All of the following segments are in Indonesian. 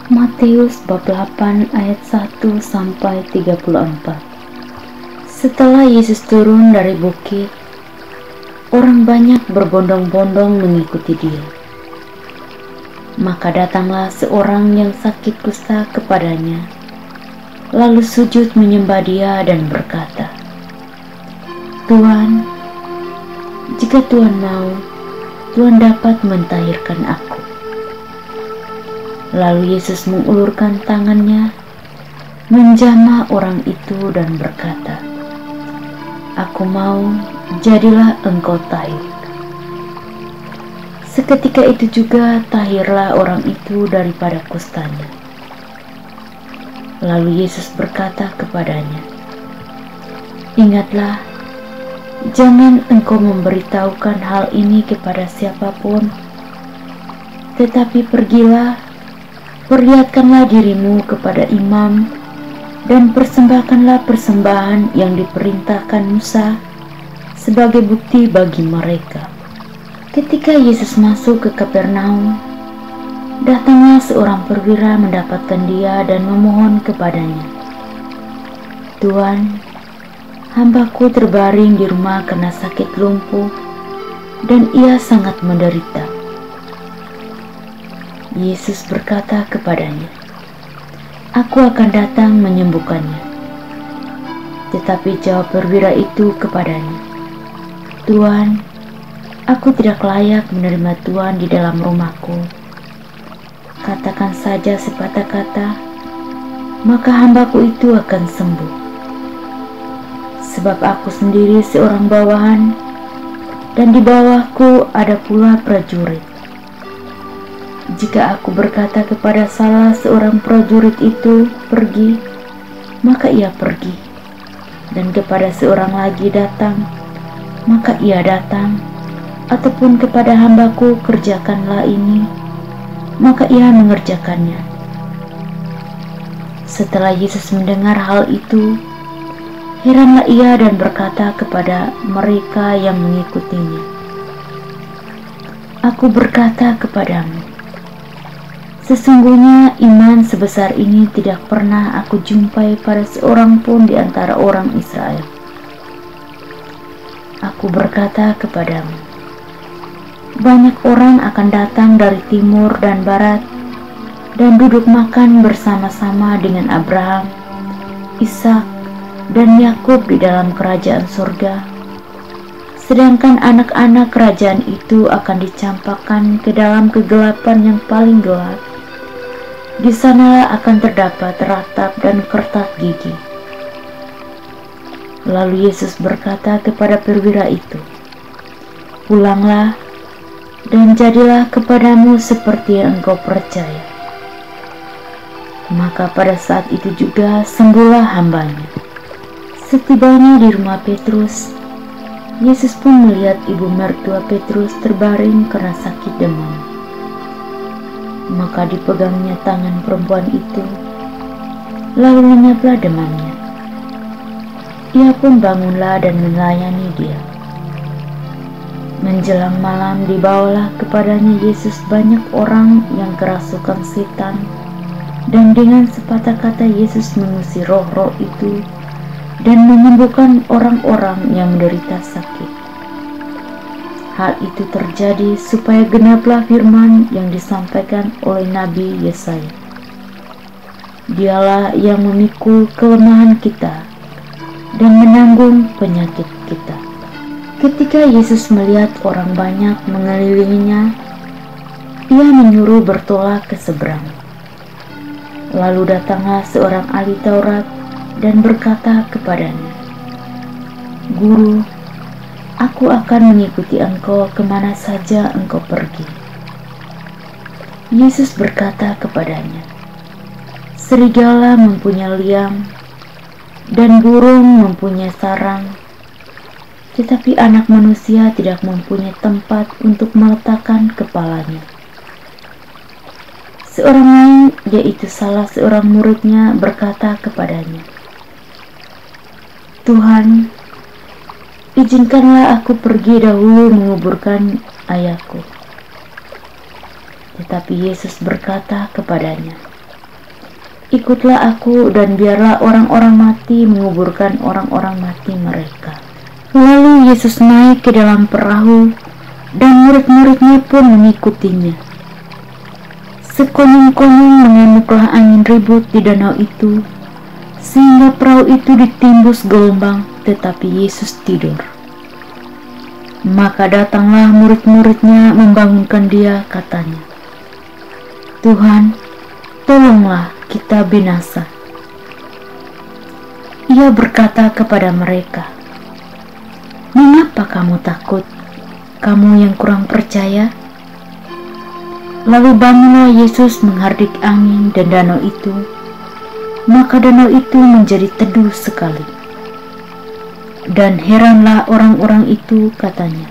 Matius bab 8 ayat 1 sampai 34. Setelah Yesus turun dari bukit, orang banyak berbondong-bondong mengikuti Dia. Maka datanglah seorang yang sakit kusta kepadanya, lalu sujud menyembah Dia dan berkata, "Tuhan, jika Tuhan mau, Tuhan dapat mentahirkan aku." Lalu Yesus mengulurkan tangannya, menjamah orang itu dan berkata, "Aku mau, jadilah engkau tahir." Seketika itu juga tahirlah orang itu daripada kustanya. Lalu Yesus berkata kepadanya, "Ingatlah, jangan engkau memberitahukan hal ini kepada siapapun, tetapi pergilah, perlihatkanlah dirimu kepada imam dan persembahkanlah persembahan yang diperintahkan Musa sebagai bukti bagi mereka." Ketika Yesus masuk ke Kapernaum, datanglah seorang perwira mendapatkan Dia dan memohon kepadanya, "Tuhan, hambaku terbaring di rumah karena sakit lumpuh dan ia sangat menderita." Yesus berkata kepadanya, "Aku akan datang menyembuhkannya." Tetapi jawab perwira itu kepadanya, "Tuhan, aku tidak layak menerima Tuhan di dalam rumahku. Katakan saja sepatah kata, maka hambaku itu akan sembuh. Sebab aku sendiri seorang bawahan, dan di bawahku ada pula prajurit. Jika aku berkata kepada salah seorang prajurit itu, 'Pergi,' maka ia pergi, dan kepada seorang lagi, 'Datang,' maka ia datang, ataupun kepada hambaku, 'Kerjakanlah ini,' maka ia mengerjakannya." Setelah Yesus mendengar hal itu, heranlah ia dan berkata kepada mereka yang mengikutinya, "Aku berkata kepadamu, sesungguhnya iman sebesar ini tidak pernah aku jumpai pada seorang pun di antara orang Israel. Aku berkata kepadamu, banyak orang akan datang dari timur dan barat dan duduk makan bersama-sama dengan Abraham, Ishak, dan Yakub di dalam kerajaan surga. Sedangkan anak-anak kerajaan itu akan dicampakkan ke dalam kegelapan yang paling gelap. Di sanalah akan terdapat ratap dan kertak gigi." Lalu Yesus berkata kepada perwira itu, "Pulanglah, dan jadilah kepadamu seperti yang engkau percaya." Maka pada saat itu juga sembuhlah hambanya. Setibanya di rumah Petrus, Yesus pun melihat ibu mertua Petrus terbaring karena sakit demam. Maka dipegangnya tangan perempuan itu, lalu lenyaplah demamnya. Ia pun bangunlah dan melayani dia. Menjelang malam dibawalah kepadanya Yesus banyak orang yang kerasukan setan, dan dengan sepatah kata Yesus mengusir roh-roh itu dan menyembuhkan orang-orang yang menderita sakit. Hal itu terjadi supaya genaplah firman yang disampaikan oleh Nabi Yesaya, "Dialah yang memikul kelemahan kita dan menanggung penyakit kita." Ketika Yesus melihat orang banyak mengelilinginya, ia menyuruh bertolak ke seberang. Lalu datanglah seorang ahli Taurat dan berkata kepadanya, "Guru, aku akan mengikuti engkau kemana saja engkau pergi." Yesus berkata kepadanya, "Serigala mempunyai liang, dan burung mempunyai sarang, tetapi anak manusia tidak mempunyai tempat untuk meletakkan kepalanya." Seorang lain, yaitu salah seorang muridnya, berkata kepadanya, "Tuhan, izinkanlah aku pergi dahulu menguburkan ayahku." Tetapi Yesus berkata kepadanya, ikutlah aku dan biarlah orang-orang mati menguburkan orang-orang mati mereka. Lalu Yesus naik ke dalam perahu dan murid-muridnya pun mengikutinya. Sekonyong-konyong mengamuklah angin ribut di danau itu, sehingga perahu itu ditimbus gelombang, tetapi Yesus tidur. Maka datanglah murid-muridnya membangunkan dia, katanya, "Tuhan, tolonglah, kita binasa." Ia berkata kepada mereka, "Mengapa kamu takut, kamu yang kurang percaya?" Lalu bangunlah Yesus menghardik angin dan danau itu, maka danau itu menjadi teduh sekali. Dan heranlah orang-orang itu, katanya,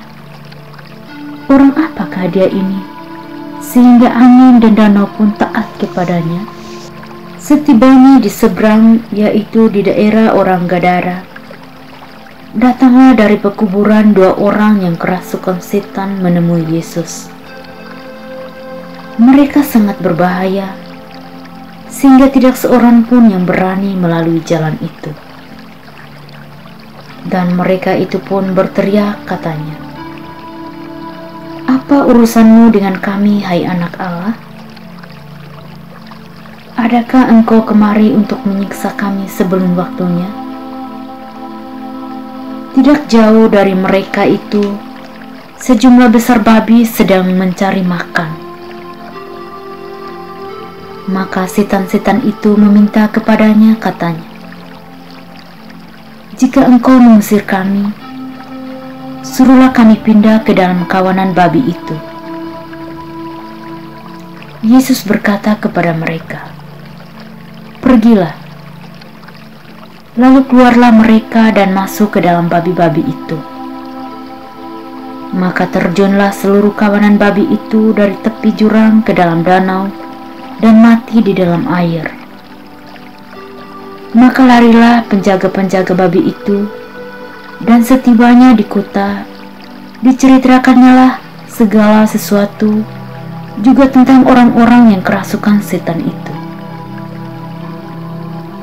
"Orang apakah dia ini, sehingga angin dan danau pun taat kepadanya?" Setibanya di seberang, yaitu di daerah orang Gadara, datanglah dari pekuburan 2 orang yang kerasukan setan menemui Yesus. Mereka sangat berbahaya, sehingga tidak seorang pun yang berani melalui jalan itu. Dan mereka itu pun berteriak, katanya, "Apa urusanmu dengan kami, hai anak Allah? Adakah engkau kemari untuk menyiksa kami sebelum waktunya?" Tidak jauh dari mereka itu, sejumlah besar babi sedang mencari makan. Maka setan-setan itu meminta kepadanya, katanya, "Jika engkau mengusir kami, suruhlah kami pindah ke dalam kawanan babi itu." Yesus berkata kepada mereka, "Pergilah." Lalu keluarlah mereka dan masuk ke dalam babi-babi itu. Maka terjunlah seluruh kawanan babi itu dari tepi jurang ke dalam danau dan mati di dalam air. Maka larilah penjaga-penjaga babi itu, dan setibanya di kota, diceritakannya segala sesuatu, juga tentang orang-orang yang kerasukan setan itu.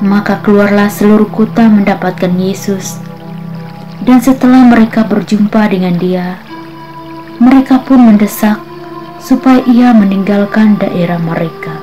Maka keluarlah seluruh kota mendapatkan Yesus, dan setelah mereka berjumpa dengan dia, mereka pun mendesak supaya ia meninggalkan daerah mereka.